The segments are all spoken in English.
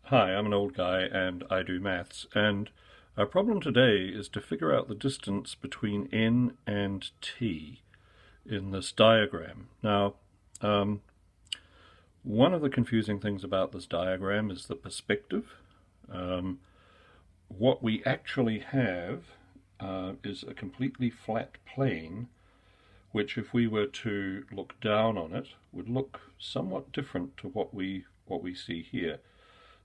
Hi, I'm an old guy and I do maths, and our problem today is to figure out the distance between n and t in this diagram. Now, um, one of the confusing things about this diagram is the perspective. What we actually have is a completely flat plane, which if we were to look down on it, would look somewhat different to what we see here.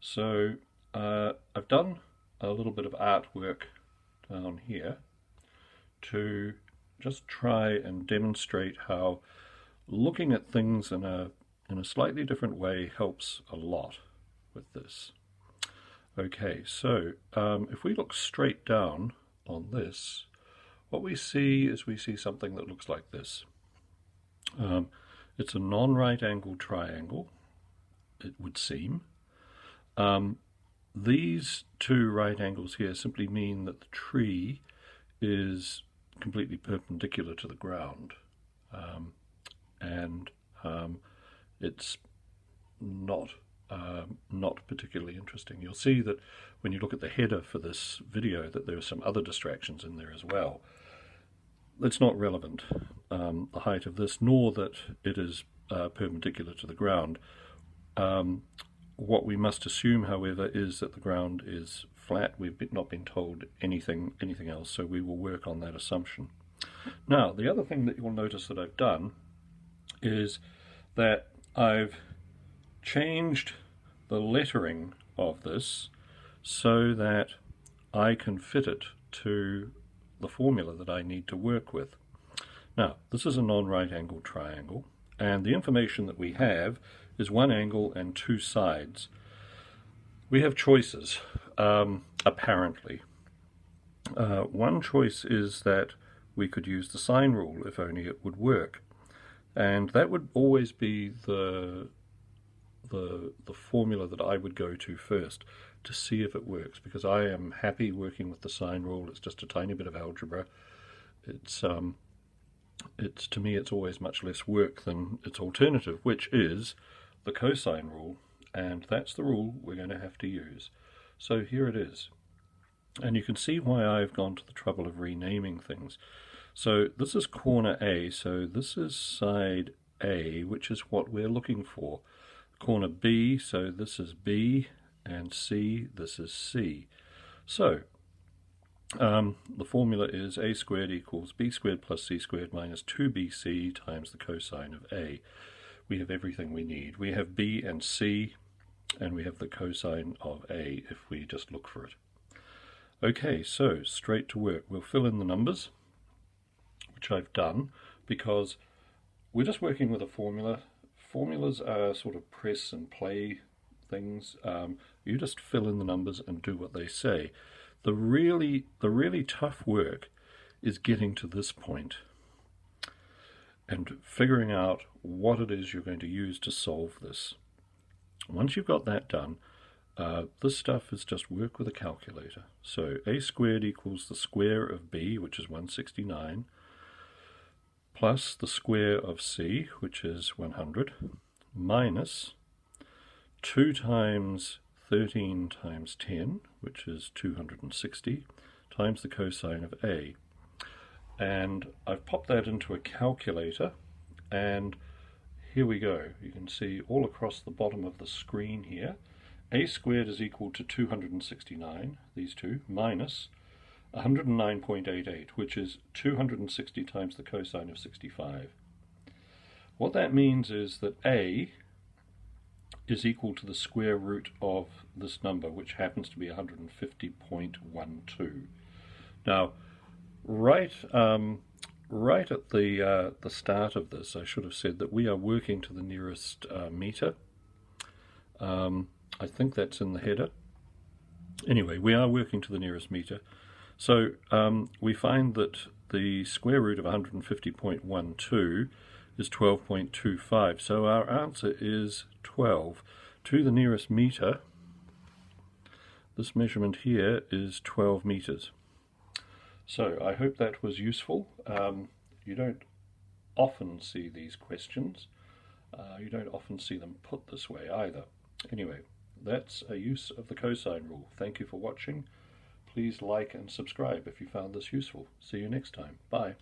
So I've done a little bit of artwork down here to just try and demonstrate how looking at things in a slightly different way helps a lot with this. Okay, so if we look straight down on this, what we see is we see something that looks like this. It's a non-right angled triangle, it would seem. These two right angles here simply mean that the tree is completely perpendicular to the ground, and it's not particularly interesting. You'll see that when you look at the header for this video that there are some other distractions in there as well. It's not relevant, the height of this, nor that it is perpendicular to the ground. What we must assume, however, is that the ground is flat. We've not been told anything else, so we will work on that assumption. Now, the other thing that you'll notice that I've done is that I've changed the lettering of this so that I can fit it to the formula that I need to work with. Now, this is a non-right angled triangle, and the information that we have is one angle and two sides. We have choices, apparently. One choice is that we could use the sine rule if only it would work, and that would always be the formula that I would go to first to see if it works, because I am happy working with the sine rule. It's just a tiny bit of algebra. It's to me it's always much less work than its alternative, which is the cosine rule, and that's the rule we're going to have to use. So here it is, and you can see why I've gone to the trouble of renaming things. So this is corner A, so this is side A, which is what we're looking for. Corner B, so this is B, and C, this is C. So the formula is a squared equals b squared plus c squared minus 2bc times the cosine of A. We have everything we need. We have B and C, and we have the cosine of A if we just look for it. Okay, so straight to work. We'll fill in the numbers, which I've done, because we're just working with a formula. Formulas are sort of press and play things. You just fill in the numbers and do what they say. The really tough work is getting to this point and figuring out what it is you're going to use to solve this. Once you've got that done, this stuff is just work with a calculator. So a squared equals the square of b, which is 169, plus the square of c, which is 100, minus 2 times 13 times 10, which is 260, times the cosine of A. And I've popped that into a calculator, and here we go. You can see all across the bottom of the screen here, a squared is equal to 269, these two, minus 109.88, which is 260 times the cosine of 65. What that means is that A is equal to the square root of this number, which happens to be 150.12. Now, right at the start of this, I should have said that we are working to the nearest meter. I think that's in the header. Anyway, we are working to the nearest meter. So we find that the square root of 150.12 is 12.25. So our answer is 12. To the nearest meter, this measurement here is 12 meters. So I hope that was useful. You don't often see these questions. You don't often see them put this way either. Anyway, that's a use of the cosine rule. Thank you for watching. Please like and subscribe if you found this useful. See you next time. Bye.